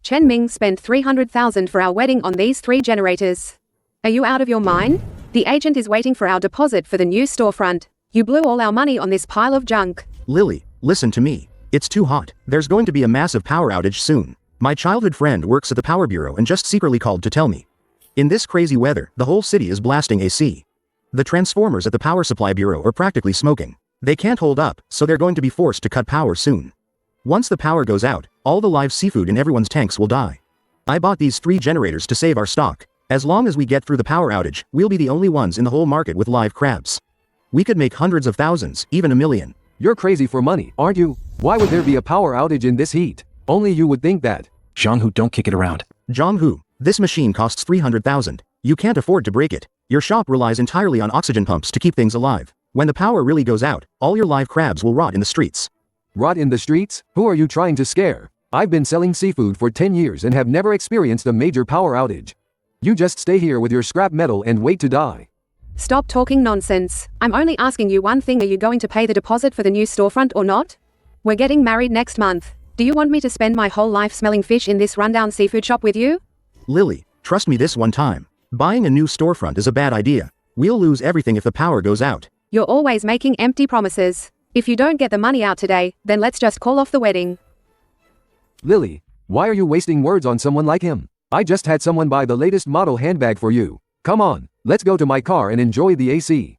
Chen Ming spent 300,000 for our wedding on these 3 generators. Are you out of your mind? The agent is waiting for our deposit for the new storefront. You blew all our money on this pile of junk. Lily, listen to me. It's too hot. There's going to be a massive power outage soon. My childhood friend works at the power bureau and just secretly called to tell me. In this crazy weather, the whole city is blasting AC. The transformers at the power supply bureau are practically smoking. They can't hold up, so they're going to be forced to cut power soon. Once the power goes out, all the live seafood in everyone's tanks will die. I bought these 3 generators to save our stock. As long as we get through the power outage, we'll be the only ones in the whole market with live crabs. We could make hundreds of thousands, even 1 million. You're crazy for money, aren't you? Why would there be a power outage in this heat? Only you would think that. Zhang, don't kick it around. Zhang, this machine costs 300,000. You can't afford to break it. Your shop relies entirely on oxygen pumps to keep things alive. When the power really goes out, all your live crabs will rot in the streets. Rot in the streets? Who are you trying to scare? I've been selling seafood for 10 years and have never experienced a major power outage. You just stay here with your scrap metal and wait to die. Stop talking nonsense. I'm only asking you one thing: are you going to pay the deposit for the new storefront or not? We're getting married next month. Do you want me to spend my whole life smelling fish in this rundown seafood shop with you? Lily, trust me this one time. Buying a new storefront is a bad idea. We'll lose everything if the power goes out. You're always making empty promises. If you don't get the money out today, then let's just call off the wedding. Lily, why are you wasting words on someone like him? I just had someone buy the latest model handbag for you. Come on, let's go to my car and enjoy the AC.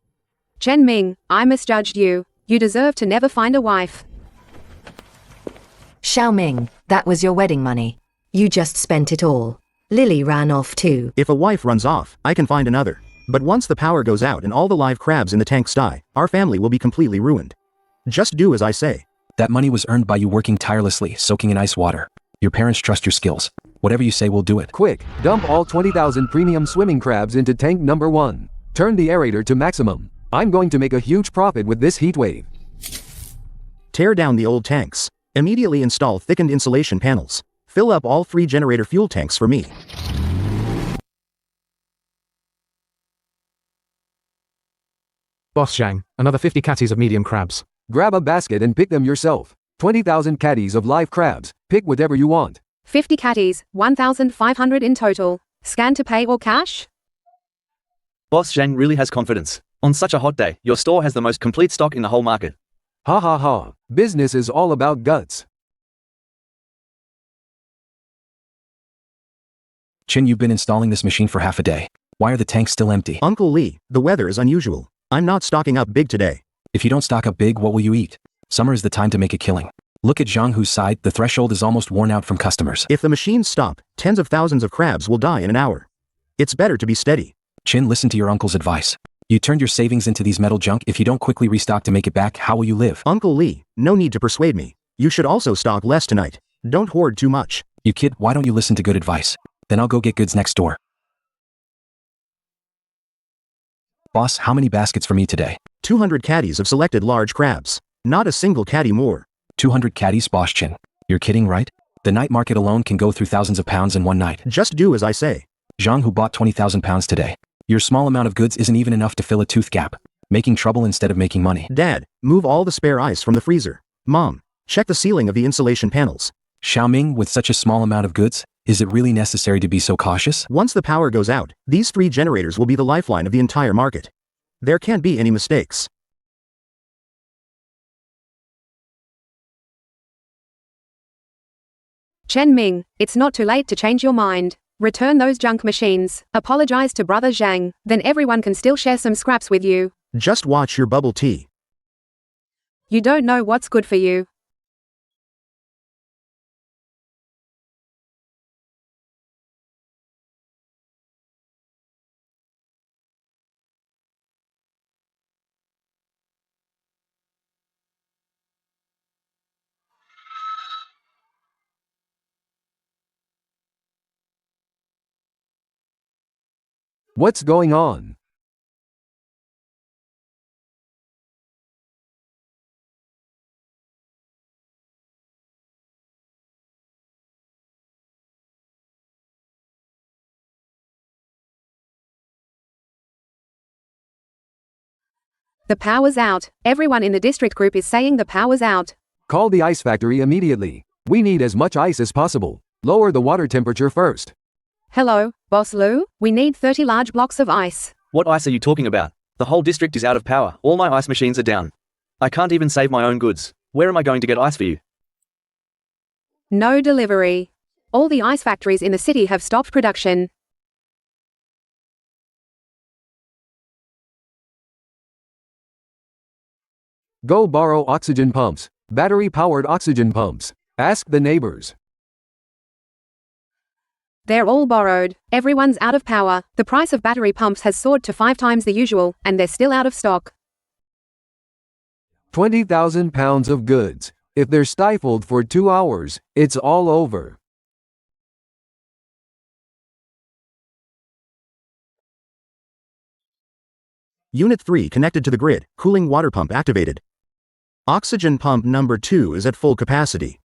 Chen Ming, I misjudged you. You deserve to never find a wife. Xiao Ming, that was your wedding money. You just spent it all. Lily ran off too. If a wife runs off, I can find another. But once the power goes out and all the live crabs in the tanks die, our family will be completely ruined. Just do as I say. That money was earned by you working tirelessly, soaking in ice water. Your parents trust your skills. Whatever you say, we'll do it. Quick, dump all 20,000 premium swimming crabs into tank number 1. Turn the aerator to maximum. I'm going to make a huge profit with this heat wave. Tear down the old tanks. Immediately install thickened insulation panels. Fill up all 3 generator fuel tanks for me. Boss Zhang, another 50 catties of medium crabs. Grab a basket and pick them yourself. 20,000 catties of live crabs. Pick whatever you want. 50 catties, 1,500 in total. Scan to pay or cash? Boss Zhang really has confidence. On such a hot day, your store has the most complete stock in the whole market. Ha ha ha. Business is all about guts. Chin, you've been installing this machine for half a day. Why are the tanks still empty? Uncle Lee, the weather is unusual. I'm not stocking up big today. If you don't stock up big, what will you eat? Summer is the time to make a killing. Look at Zhang Hu's side, the threshold is almost worn out from customers. If the machines stop, tens of thousands of crabs will die in an hour. It's better to be steady. Chin, listen to your uncle's advice. You turned your savings into these metal junk. If you don't quickly restock to make it back, how will you live? Uncle Lee, no need to persuade me. You should also stock less tonight. Don't hoard too much. You kid, why don't you listen to good advice? Then I'll go get goods next door. Boss, how many baskets for me today? 200 caddies of selected large crabs. Not a single caddy more. 200 caddies, Boss Chin. You're kidding, right? The night market alone can go through thousands of pounds in one night. Just do as I say. Zhang Hu bought 20,000 pounds today. Your small amount of goods isn't even enough to fill a tooth gap. Making trouble instead of making money. Dad, move all the spare ice from the freezer. Mom, check the ceiling of the insulation panels. Xiao Ming, with such a small amount of goods, is it really necessary to be so cautious? Once the power goes out, these 3 generators will be the lifeline of the entire market. There can't be any mistakes. Chen Ming, it's not too late to change your mind. Return those junk machines, apologize to brother Zhang, then everyone can still share some scraps with you. Just watch your bubble tea. You don't know what's good for you. What's going on? The power's out. Everyone in the district group is saying the power's out. Call the ice factory immediately. We need as much ice as possible. Lower the water temperature first. Hello, Boss Lou, we need 30 large blocks of ice. What ice are you talking about? The whole district is out of power. All my ice machines are down. I can't even save my own goods. Where am I going to get ice for you? No delivery. All the ice factories in the city have stopped production. Go borrow oxygen pumps. Battery-powered oxygen pumps. Ask the neighbors. They're all borrowed. Everyone's out of power. The price of battery pumps has soared to 5 times the usual, and they're still out of stock. 20,000 pounds of goods. If they're stifled for 2 hours, it's all over. Unit 3 connected to the grid, cooling water pump activated. Oxygen pump number 2 is at full capacity.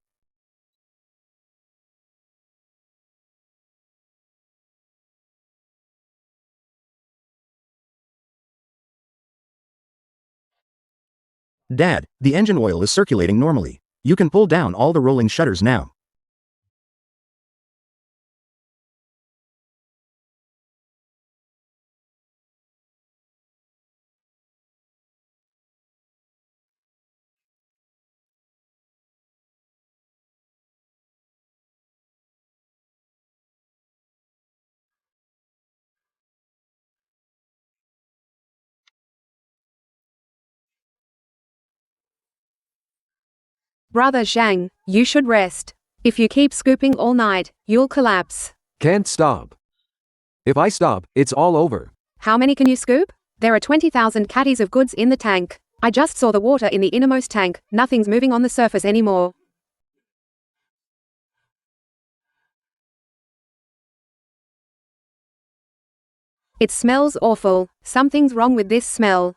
Dad, the engine oil is circulating normally. You can pull down all the rolling shutters now. Brother Zhang, you should rest. If you keep scooping all night, you'll collapse. Can't stop. If I stop, it's all over. How many can you scoop? There are 20,000 caddies of goods in the tank. I just saw the water in the innermost tank. Nothing's moving on the surface anymore. It smells awful. Something's wrong with this smell.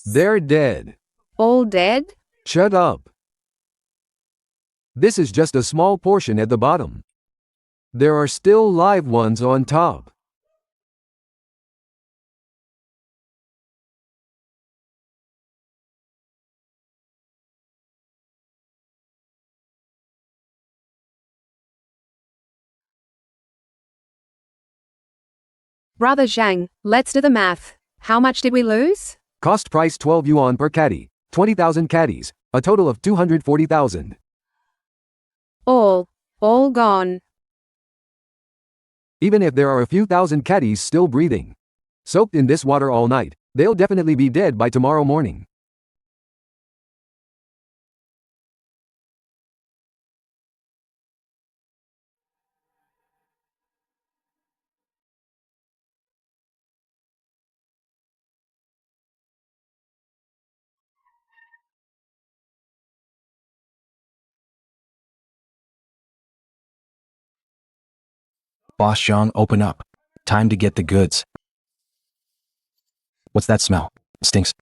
They're dead. All dead? Shut up. This is just a small portion at the bottom. There are still live ones on top. Brother Zhang, let's do the math. How much did we lose? Cost price 12 yuan per caddy. 20,000 caddies. A total of 240,000. All gone. Even if there are a few thousand caddies still breathing, soaked in this water all night, they'll definitely be dead by tomorrow morning. Boss Zhang, open up. Time to get the goods. What's that smell? Stinks.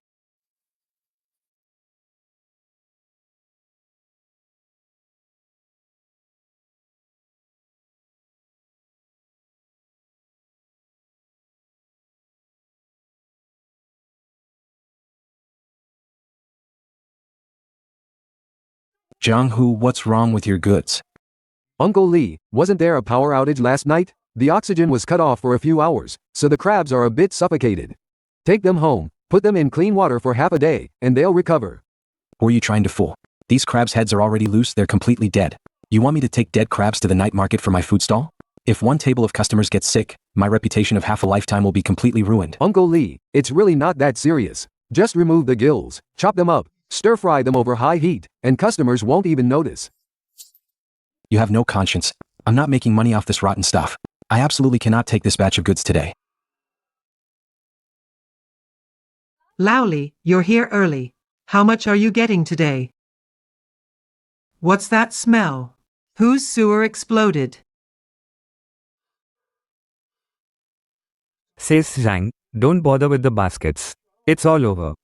Zhang Hu, what's wrong with your goods? Uncle Lee, wasn't there a power outage last night? The oxygen was cut off for a few hours, so the crabs are a bit suffocated. Take them home, put them in clean water for half a day, and they'll recover. Who are you trying to fool? These crabs' heads are already loose, they're completely dead. You want me to take dead crabs to the night market for my food stall? If one table of customers gets sick, my reputation of half a lifetime will be completely ruined. Uncle Lee, it's really not that serious. Just remove the gills, chop them up, stir-fry them over high heat, and customers won't even notice. You have no conscience. I'm not making money off this rotten stuff. I absolutely cannot take this batch of goods today. Lowly, you're here early. How much are you getting today? What's that smell? Whose sewer exploded? Says Zhang, don't bother with the baskets. It's all over.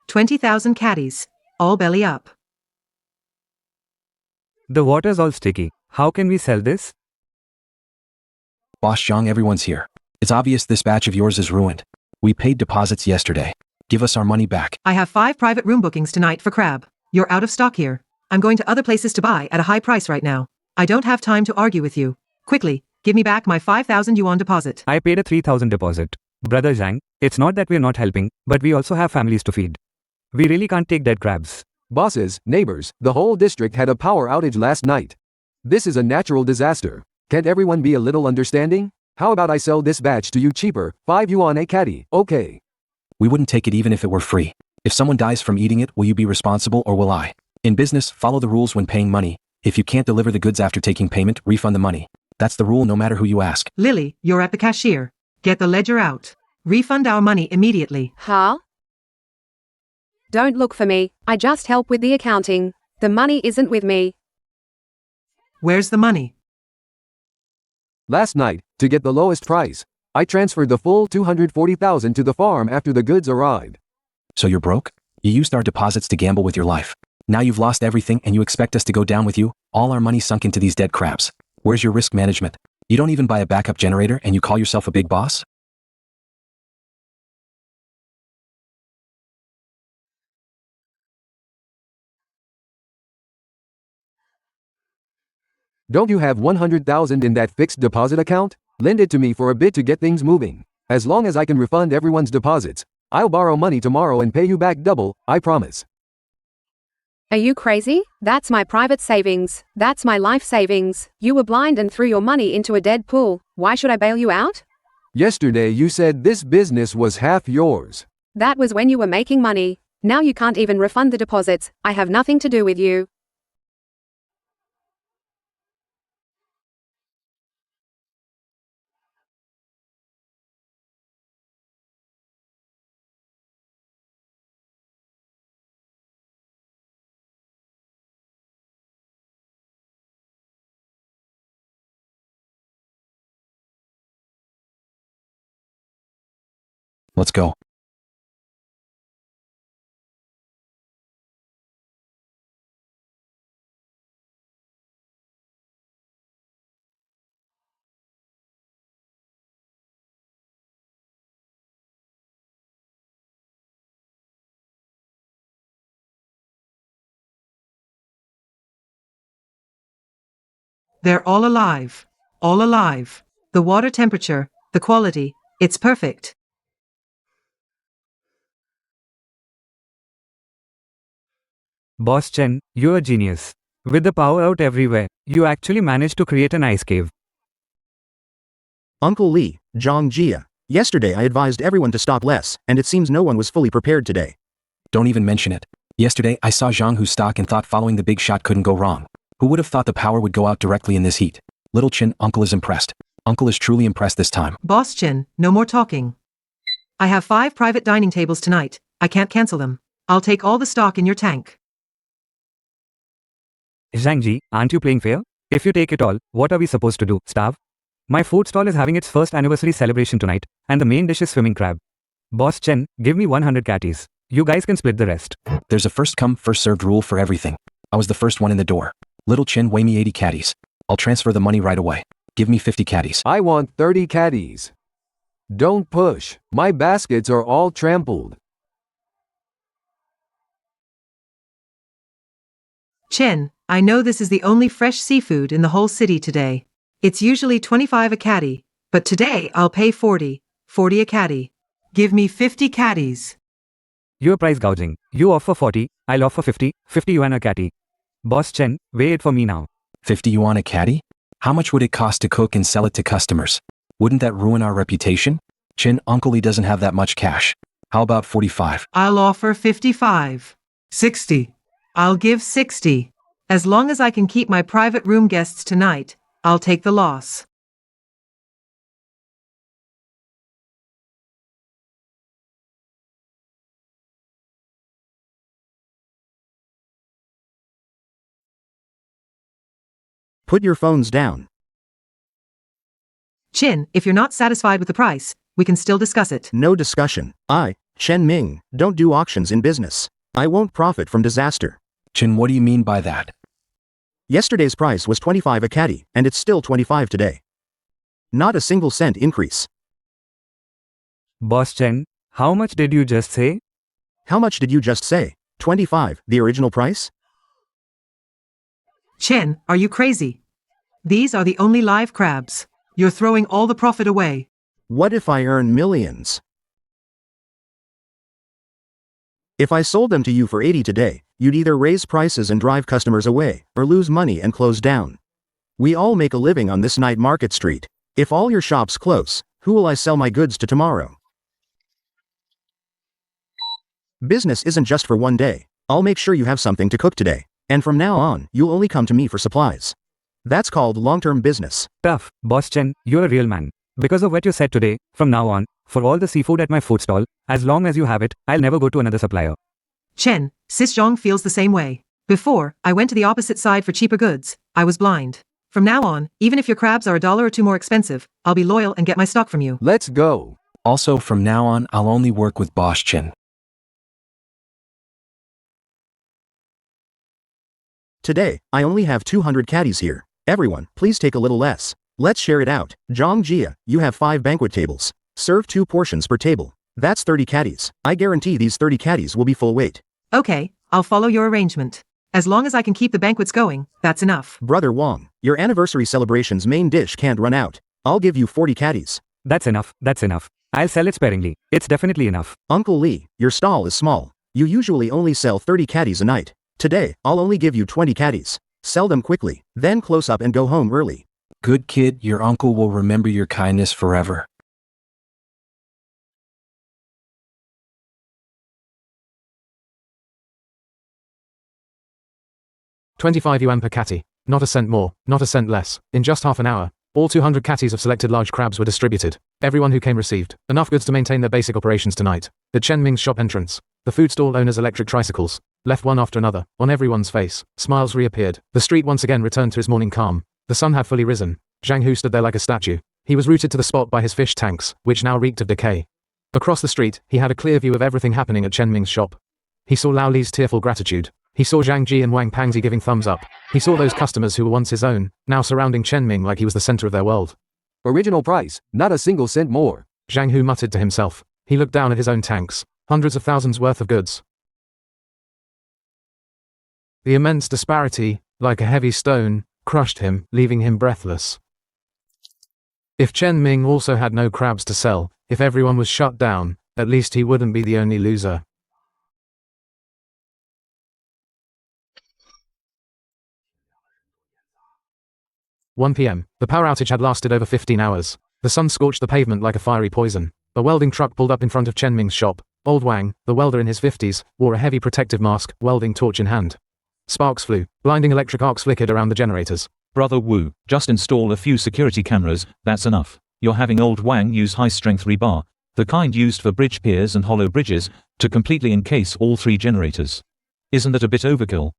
20,000 caddies. all belly up. The water's all sticky. How can we sell this? Boss Zhang, everyone's here. It's obvious this batch of yours is ruined. We paid deposits yesterday. Give us our money back. I have 5 private room bookings tonight for crab. You're out of stock here. I'm going to other places to buy at a high price right now. I don't have time to argue with you. Quickly, give me back my 5,000 yuan deposit. I paid a 3,000 deposit. Brother Zhang, it's not that we're not helping, but we also have families to feed. We really can't take dead crabs. Bosses, neighbors, the whole district had a power outage last night. This is a natural disaster. Can't everyone be a little understanding? How about I sell this batch to you cheaper, 5 yuan a caddy, okay? We wouldn't take it even if it were free. If someone dies from eating it, will you be responsible or will I? In business, follow the rules when paying money. If you can't deliver the goods after taking payment, refund the money. That's the rule no matter who you ask. Lily, you're at the cashier. Get the ledger out. Refund our money immediately. Huh? Don't look for me. I just help with the accounting. The money isn't with me. Where's the money? Last night, to get the lowest price, I transferred the full 240,000 to the farm after the goods arrived. So you're broke? You used our deposits to gamble with your life. Now you've lost everything and you expect us to go down with you? All our money sunk into these dead crabs. Where's your risk management? You don't even buy a backup generator and you call yourself a big boss? Don't you have 100,000 in that fixed deposit account? Lend it to me for a bit to get things moving. As long as I can refund everyone's deposits, I'll borrow money tomorrow and pay you back double, I promise. Are you crazy? That's my private savings. That's my life savings. You were blind and threw your money into a dead pool. Why should I bail you out? Yesterday you said this business was half yours. That was when you were making money. Now you can't even refund the deposits. I have nothing to do with you. Let's go. They're all alive. All alive. The water temperature, the quality, it's perfect. Boss Chen, you're a genius. With the power out everywhere, you actually managed to create an ice cave. Uncle Lee, Zhang Jia. Yesterday I advised everyone to stock less, and it seems no one was fully prepared today. Don't even mention it. Yesterday, I saw Zhang Hu's stock and thought following the big shot couldn't go wrong. Who would have thought the power would go out directly in this heat? Little Chin, Uncle is impressed. Uncle is truly impressed this time. Boss Chen, no more talking. I have 5 private dining tables tonight. I can't cancel them. I'll take all the stock in your tank. Zhangji, aren't you playing fair? If you take it all, what are we supposed to do, starve? My food stall is having its first anniversary celebration tonight, and the main dish is swimming crab. Boss Chen, give me 100 catties. You guys can split the rest. There's a first come, first served rule for everything. I was the first one in the door. Little Chin, weigh me 80 caddies. I'll transfer the money right away. Give me 50 caddies. I want 30 caddies. Don't push. My baskets are all trampled. Chen, I know this is the only fresh seafood in the whole city today. It's usually 25 a caddy, but today I'll pay 40 a caddy. Give me 50 caddies. You're price gouging. You offer 40, I'll offer 50 yuan a catty. Boss Chen, weigh it for me now. 50 yuan a caddy? How much would it cost to cook and sell it to customers? Wouldn't that ruin our reputation? Chin, Uncle Lee doesn't have that much cash. How about 45? I'll offer 55. 60. I'll give 60. As long as I can keep my private room guests tonight, I'll take the loss. Put your phones down. Chin, if you're not satisfied with the price, we can still discuss it. No discussion. I, Chen Ming, don't do auctions in business. I won't profit from disaster. Chin, what do you mean by that? Yesterday's price was 25 a caddy, and it's still 25 today. Not a single cent increase. Boss Chen, how much did you just say? How much did you just say? 25, the original price? Chen, are you crazy? These are the only live crabs. You're throwing all the profit away. What if I earn millions? If I sold them to you for 80 today, you'd either raise prices and drive customers away, or lose money and close down. We all make a living on this night market street. If all your shops close, who will I sell my goods to tomorrow? Business isn't just for one day. I'll make sure you have something to cook today. And from now on, you'll only come to me for supplies. That's called long-term business. Tough, Boss Chen, you're a real man. Because of what you said today, from now on, for all the seafood at my food stall, as long as you have it, I'll never go to another supplier. Chen, Sis Zhong feels the same way. Before, I went to the opposite side for cheaper goods. I was blind. From now on, even if your crabs are $1 or $2 more expensive, I'll be loyal and get my stock from you. Let's go. Also, from now on, I'll only work with Boss Chin. Today, I only have 200 caddies here. Everyone, please take a little less. Let's share it out. Zhang Jia, you have 5 banquet tables. Serve 2 portions per table. That's 30 caddies. I guarantee these 30 caddies will be full weight. Okay, I'll follow your arrangement. As long as I can keep the banquets going, that's enough. Brother Wang, your anniversary celebration's main dish can't run out. I'll give you 40 caddies. That's enough, that's enough. I'll sell it sparingly. It's definitely enough. Uncle Lee, your stall is small. You usually only sell 30 caddies a night. Today, I'll only give you 20 caddies. Sell them quickly, then close up and go home early. Good kid, your uncle will remember your kindness forever. $25 per catty. Not a cent more, not a cent less. In just half an hour, all 200 catties of selected large crabs were distributed. Everyone who came received enough goods to maintain their basic operations tonight. At Chen Ming's shop entrance, the food stall owner's electric tricycles left one after another. On everyone's face, smiles reappeared. The street once again returned to its morning calm. The sun had fully risen. Zhang Hu stood there like a statue. He was rooted to the spot by his fish tanks, which now reeked of decay. Across the street, he had a clear view of everything happening at Chen Ming's shop. He saw Lao Li's tearful gratitude. He saw Zhang Ji and Wang Pangzi giving thumbs up. He saw those customers who were once his own, now surrounding Chen Ming like he was the center of their world. Original price, not a single cent more. Zhang Hu muttered to himself. He looked down at his own tanks. Hundreds of thousands worth of goods. The immense disparity, like a heavy stone, crushed him, leaving him breathless. If Chen Ming also had no crabs to sell, if everyone was shut down, at least he wouldn't be the only loser. "1 p.m. The power outage had lasted over 15 hours. The sun scorched the pavement like a fiery poison. A welding truck pulled up in front of Chen Ming's shop. Old Wang, the welder in his 50s, wore a heavy protective mask, welding torch in hand. Sparks flew. Blinding electric arcs flickered around the generators. Brother Wu, just install a few security cameras, that's enough. You're having old Wang use high-strength rebar, the kind used for bridge piers and hollow bridges, to completely encase all 3 generators. Isn't that a bit overkill?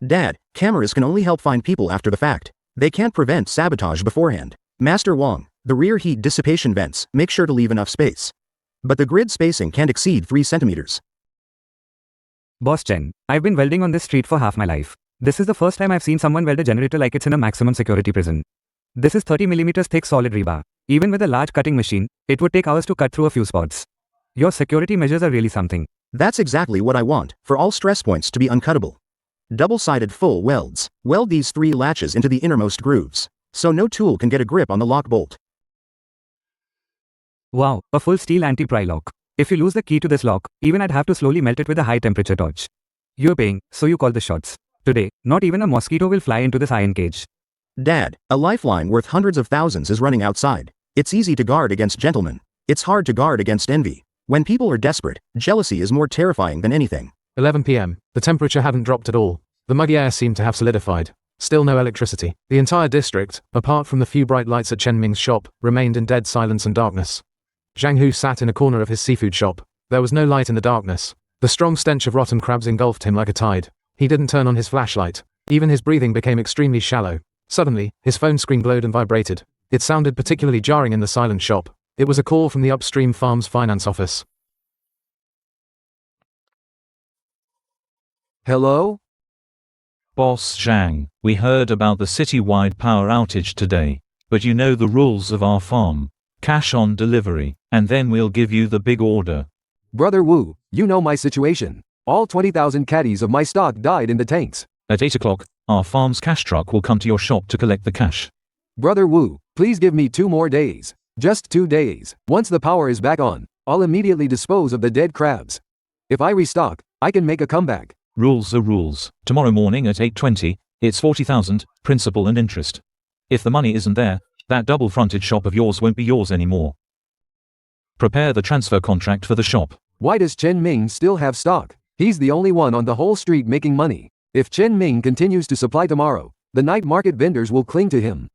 Dad, cameras can only help find people after the fact. They can't prevent sabotage beforehand. Master Wang, the rear heat dissipation vents, make sure to leave enough space. But the grid spacing can't exceed 3 centimeters. Boss Chen, I've been welding on this street for half my life. This is the first time I've seen someone weld a generator like it's in a maximum security prison. This is 30 millimeters thick solid rebar. Even with a large cutting machine, it would take hours to cut through a few spots. Your security measures are really something. That's exactly what I want, for all stress points to be uncuttable. Double-sided full welds. Weld these 3 latches into the innermost grooves, so no tool can get a grip on the lock bolt. Wow, a full steel anti-pry lock. If you lose the key to this lock, even I'd have to slowly melt it with a high-temperature torch. You're paying, so you call the shots. Today, not even a mosquito will fly into this iron cage. Dad, a lifeline worth hundreds of thousands is running outside. It's easy to guard against gentlemen. It's hard to guard against envy. When people are desperate, jealousy is more terrifying than anything. 11 p.m. The temperature hadn't dropped at all. The muggy air seemed to have solidified. Still no electricity. The entire district, apart from the few bright lights at Chen Ming's shop, remained in dead silence and darkness. Zhang Hu sat in a corner of his seafood shop. There was no light in the darkness. The strong stench of rotten crabs engulfed him like a tide. He didn't turn on his flashlight. Even his breathing became extremely shallow. Suddenly, his phone screen glowed and vibrated. It sounded particularly jarring in the silent shop. It was a call from the upstream farm's finance office. Hello? Boss Zhang, we heard about the city-wide power outage today. But you know the rules of our farm. Cash on delivery, and then we'll give you the big order. Brother Wu, you know my situation. All 20,000 caddies of my stock died in the tanks. At 8 o'clock, our farm's cash truck will come to your shop to collect the cash. Brother Wu, please give me 2 more days. Just 2 days. Once the power is back on, I'll immediately dispose of the dead crabs. If I restock, I can make a comeback. Rules are rules. Tomorrow morning at 8:20, it's 40,000, principal and interest. If the money isn't there, that double-fronted shop of yours won't be yours anymore. Prepare the transfer contract for the shop. Why does Chen Ming still have stock? He's the only one on the whole street making money. If Chen Ming continues to supply tomorrow, the night market vendors will cling to him.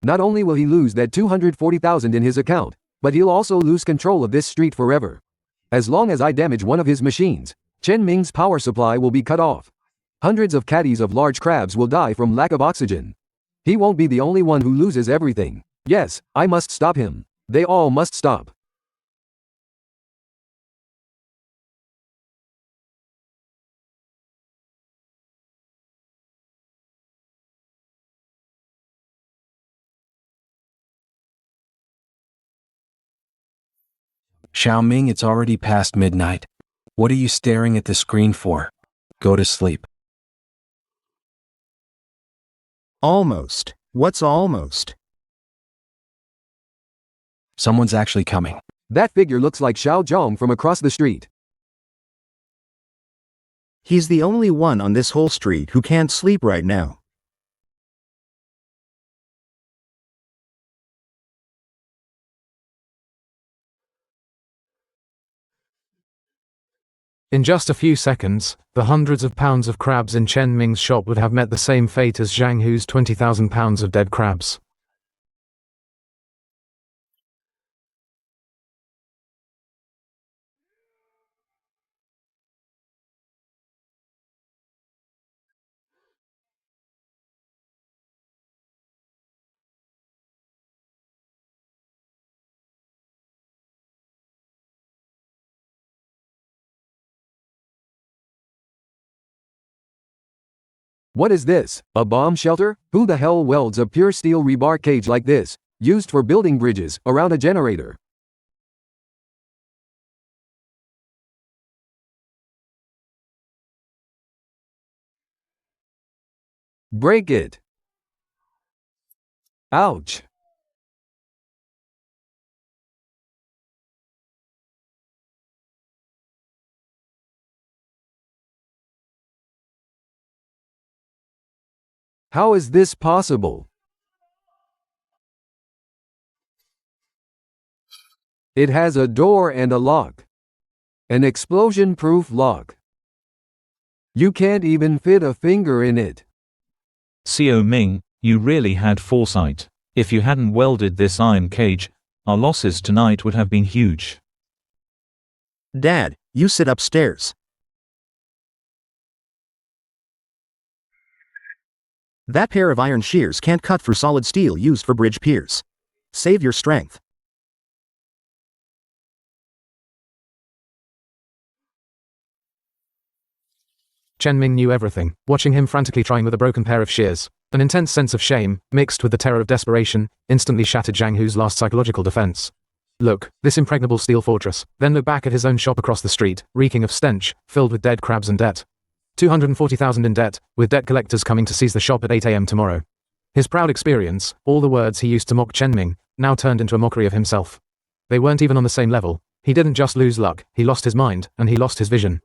Not only will he lose that 240,000 in his account, but he'll also lose control of this street forever. As long as I damage one of his machines, Chen Ming's power supply will be cut off. Hundreds of caddies of large crabs will die from lack of oxygen. He won't be the only one who loses everything. Yes, I must stop him. They all must stop. Xiaoming, it's already past midnight. What are you staring at the screen for? Go to sleep. Almost. What's almost? Someone's actually coming. That figure looks like Xiao Zhong from across the street. He's the only one on this whole street who can't sleep right now. In just a few seconds, the hundreds of pounds of crabs in Chen Ming's shop would have met the same fate as Zhang Hu's 20,000 pounds of dead crabs. What is this? A bomb shelter? Who the hell welds a pure steel rebar cage like this, used for building bridges, around a generator? Break it. Ouch. How is this possible? It has a door and a lock. An explosion-proof lock. You can't even fit a finger in it. Xiao Ming, you really had foresight. If you hadn't welded this iron cage, our losses tonight would have been huge. Dad, you sit upstairs. That pair of iron shears can't cut through solid steel used for bridge piers. Save your strength. Chen Ming knew everything, watching him frantically trying with a broken pair of shears. An intense sense of shame, mixed with the terror of desperation, instantly shattered Zhang Hu's last psychological defense. Look, this impregnable steel fortress, then look back at his own shop across the street, reeking of stench, filled with dead crabs and debt. 240,000 in debt, with debt collectors coming to seize the shop at 8 a.m. tomorrow. His proud experience, all the words he used to mock Chen Ming, now turned into a mockery of himself. They weren't even on the same level. He didn't just lose luck, he lost his mind, and he lost his vision.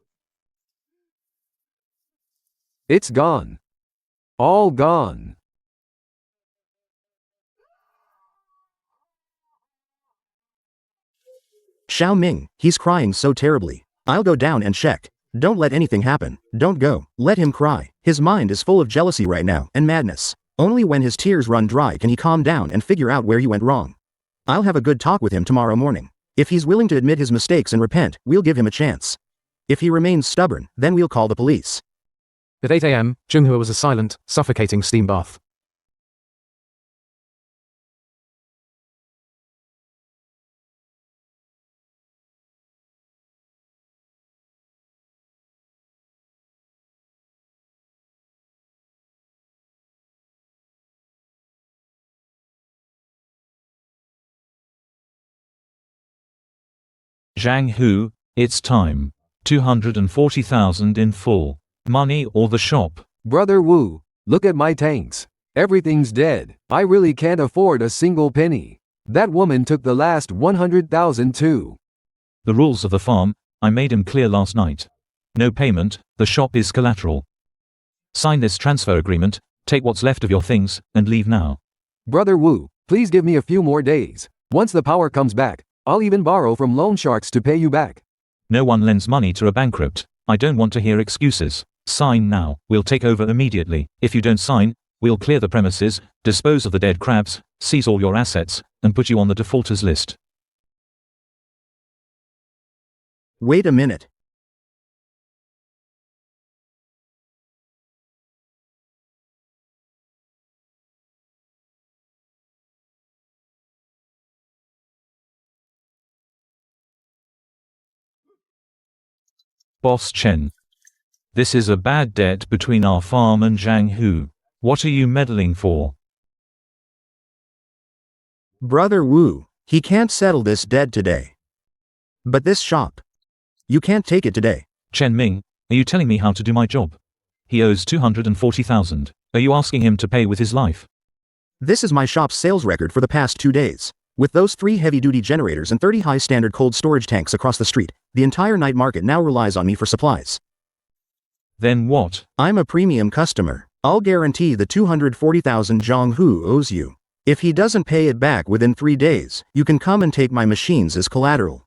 It's gone. All gone. Xiao Ming, he's crying so terribly. I'll go down and check. Don't let anything happen. Don't go. Let him cry. His mind is full of jealousy right now, and madness. Only when his tears run dry can he calm down and figure out where he went wrong. I'll have a good talk with him tomorrow morning. If he's willing to admit his mistakes and repent, we'll give him a chance. If he remains stubborn, then we'll call the police. At 8 a.m., Zhonghua was a silent, suffocating steam bath. Zhang Hu, it's time. 240,000 in full. Money or the shop? Brother Wu, look at my tanks. Everything's dead. I really can't afford a single penny. That woman took the last 100,000 too. The rules of the farm, I made him clear last night. No payment, the shop is collateral. Sign this transfer agreement, take what's left of your things, and leave now. Brother Wu, please give me a few more days. Once the power comes back, I'll even borrow from loan sharks to pay you back. No one lends money to a bankrupt. I don't want to hear excuses. Sign now, we'll take over immediately. If you don't sign, we'll clear the premises, dispose of the dead crabs, seize all your assets, and put you on the defaulters list. Wait a minute. Boss Chen. This is a bad debt between our farm and Zhang Hu. What are you meddling for? Brother Wu, he can't settle this debt today. But this shop, you can't take it today. Chen Ming, are you telling me how to do my job? He owes 240,000. Are you asking him to pay with his life? This is my shop's sales record for the past 2 days. With those 3 heavy-duty generators and 30 high-standard cold storage tanks across the street, the entire night market now relies on me for supplies. Then what? I'm a premium customer. I'll guarantee the 240,000 Zhang Hu owes you. If he doesn't pay it back within 3 days, you can come and take my machines as collateral.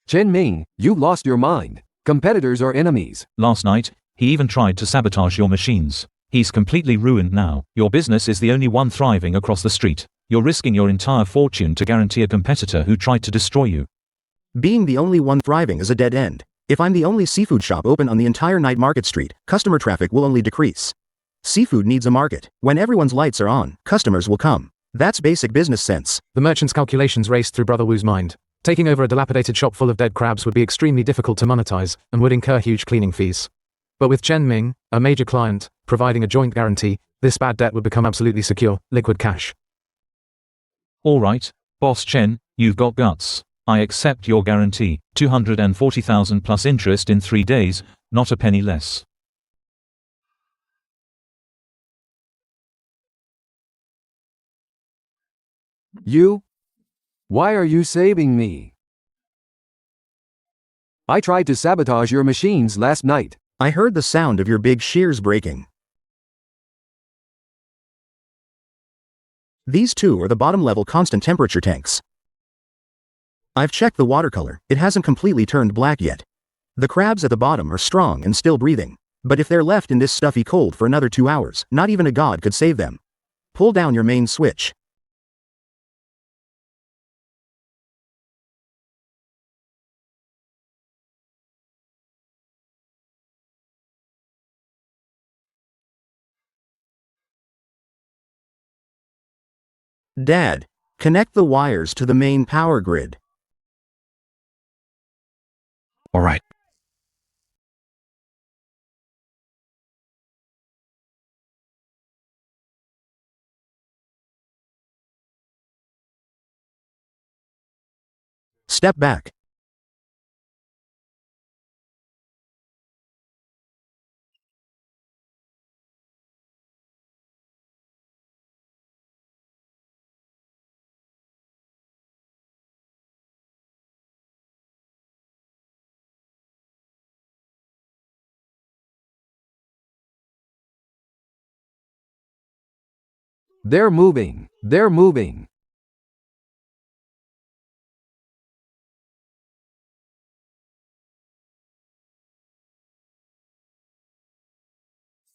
Chen Ming, you've lost your mind. Competitors are enemies. Last night, he even tried to sabotage your machines. He's completely ruined now. Your business is the only one thriving across the street. You're risking your entire fortune to guarantee a competitor who tried to destroy you. Being the only one thriving is a dead end. If I'm the only seafood shop open on the entire night market street, customer traffic will only decrease. Seafood needs a market. When everyone's lights are on, customers will come. That's basic business sense. The merchant's calculations raced through Brother Wu's mind. Taking over a dilapidated shop full of dead crabs would be extremely difficult to monetize, and would incur huge cleaning fees. But with Chen Ming, a major client, providing a joint guarantee, this bad debt would become absolutely secure, liquid cash. All right, Boss Chen, you've got guts. I accept your guarantee. 240,000 plus interest in 3 days, not a penny less. You? Why are you saving me? I tried to sabotage your machines last night. I heard the sound of your big shears breaking. These 2 are the bottom-level constant temperature tanks. I've checked the watercolor, it hasn't completely turned black yet. The crabs at the bottom are strong and still breathing. But if they're left in this stuffy cold for another 2 hours, not even a god could save them. Pull down your main switch. Dad, connect the wires to the main power grid. All right. Step back. They're moving. They're moving.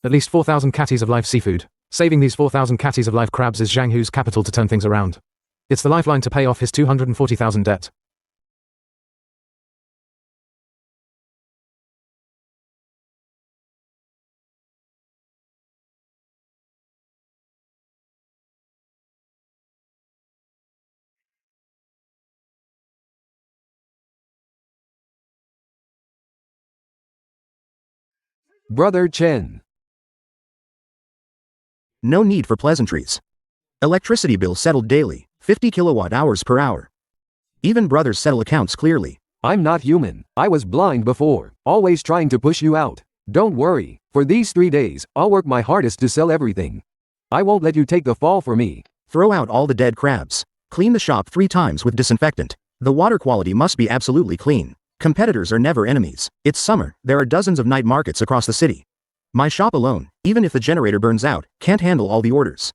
At least 4,000 catties of live seafood. Saving these 4,000 catties of live crabs is Zhang Hu's capital to turn things around. It's the lifeline to pay off his 240,000 debt. Brother Chen. No need for pleasantries. Electricity bill settled daily, 50 kilowatt hours per hour. Even brothers settle accounts clearly. I'm not human. I was blind before, always trying to push you out. Don't worry, for these 3 days, I'll work my hardest to sell everything. I won't let you take the fall for me. Throw out all the dead crabs. Clean the shop 3 times with disinfectant. The water quality must be absolutely clean. Competitors are never enemies. It's summer, there are dozens of night markets across the city. My shop alone, even if the generator burns out, can't handle all the orders.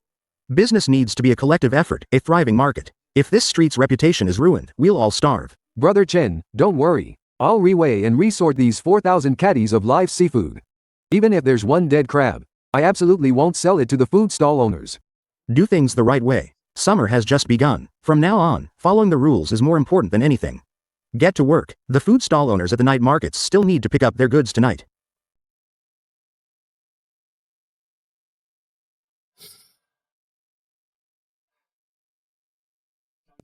Business needs to be a collective effort, a thriving market. If this street's reputation is ruined, we'll all starve. Brother Chen, don't worry. I'll reweigh and resort these 4,000 caddies of live seafood. Even if there's one dead crab, I absolutely won't sell it to the food stall owners. Do things the right way. Summer has just begun. From now on, following the rules is more important than anything. Get to work. The food stall owners at the night markets still need to pick up their goods tonight.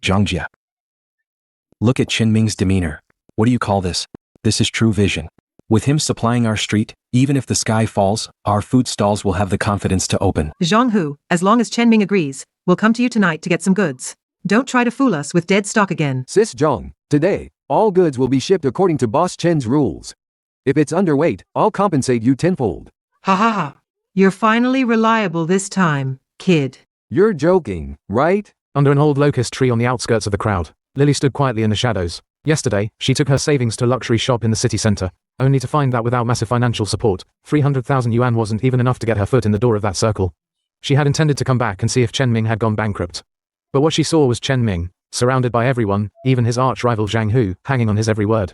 Zhangjia. Look at Chen Ming's demeanor. What do you call this? This is true vision. With him supplying our street, even if the sky falls, our food stalls will have the confidence to open. Zhang Hu, as long as Chen Ming agrees, we'll come to you tonight to get some goods. Don't try to fool us with dead stock again. Sis Zhang, today, all goods will be shipped according to Boss Chen's rules. If it's underweight, I'll compensate you tenfold. Ha ha ha. You're finally reliable this time, kid. You're joking, right? Under an old locust tree on the outskirts of the crowd, Lily stood quietly in the shadows. Yesterday, she took her savings to a luxury shop in the city center, only to find that without massive financial support, 300,000 yuan wasn't even enough to get her foot in the door of that circle. She had intended to come back and see if Chen Ming had gone bankrupt. But what she saw was Chen Ming, surrounded by everyone, even his arch-rival Zhang Hu, hanging on his every word.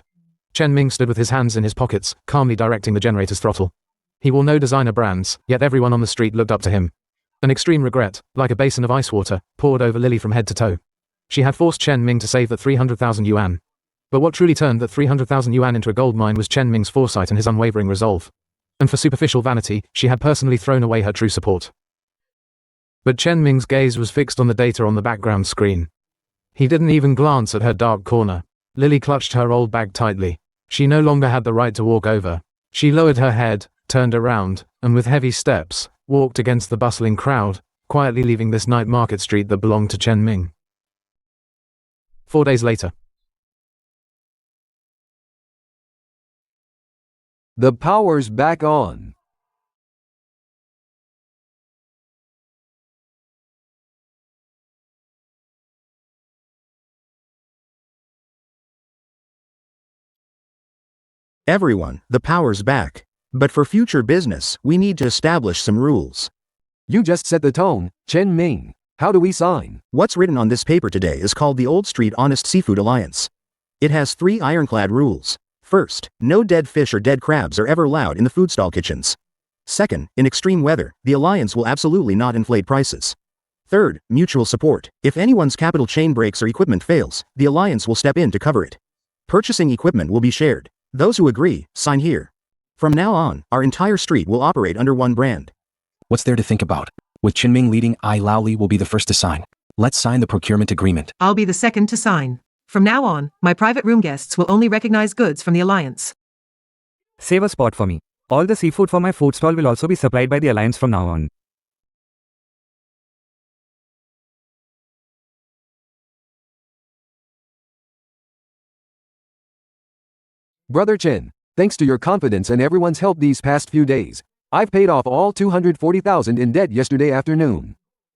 Chen Ming stood with his hands in his pockets, calmly directing the generator's throttle. He wore no designer brands, yet everyone on the street looked up to him. An extreme regret, like a basin of ice water, poured over Lily from head to toe. She had forced Chen Ming to save that 300,000 yuan. But what truly turned that 300,000 yuan into a gold mine was Chen Ming's foresight and his unwavering resolve. And for superficial vanity, she had personally thrown away her true support. But Chen Ming's gaze was fixed on the data on the background screen. He didn't even glance at her dark corner. Lily clutched her old bag tightly. She no longer had the right to walk over. She lowered her head, turned around, and with heavy steps, walked against the bustling crowd, quietly leaving this night market street that belonged to Chen Ming. 4 days later. The power's back on. Everyone, the power's back. But for future business, we need to establish some rules. You just set the tone, Chen Ming. How do we sign? What's written on this paper today is called the Old Street Honest Seafood Alliance. It has 3 ironclad rules. First, no dead fish or dead crabs are ever allowed in the food stall kitchens. Second, in extreme weather, the alliance will absolutely not inflate prices. Third, mutual support. If anyone's capital chain breaks or equipment fails, the alliance will step in to cover it. Purchasing equipment will be shared. Those who agree, sign here. From now on, our entire street will operate under one brand. What's there to think about? With Chen Ming leading, I Lao Li will be the first to sign. Let's sign the procurement agreement. I'll be the second to sign. From now on, my private room guests will only recognize goods from the alliance. Save a spot for me. All the seafood for my food stall will also be supplied by the alliance from now on. Brother Chen, thanks to your confidence and everyone's help these past few days, I've paid off all 240,000 in debt yesterday afternoon.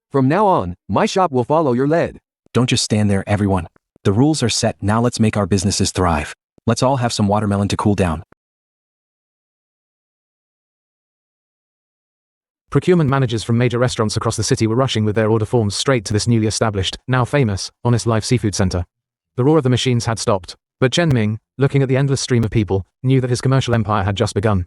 From now on, my shop will follow your lead. Don't just stand there, everyone. The rules are set, now let's make our businesses thrive. Let's all have some watermelon to cool down. Procurement managers from major restaurants across the city were rushing with their order forms straight to this newly established, now famous, Honest Live Seafood Center. The roar of the machines had stopped, but Chen Ming, looking at the endless stream of people, knew that his commercial empire had just begun.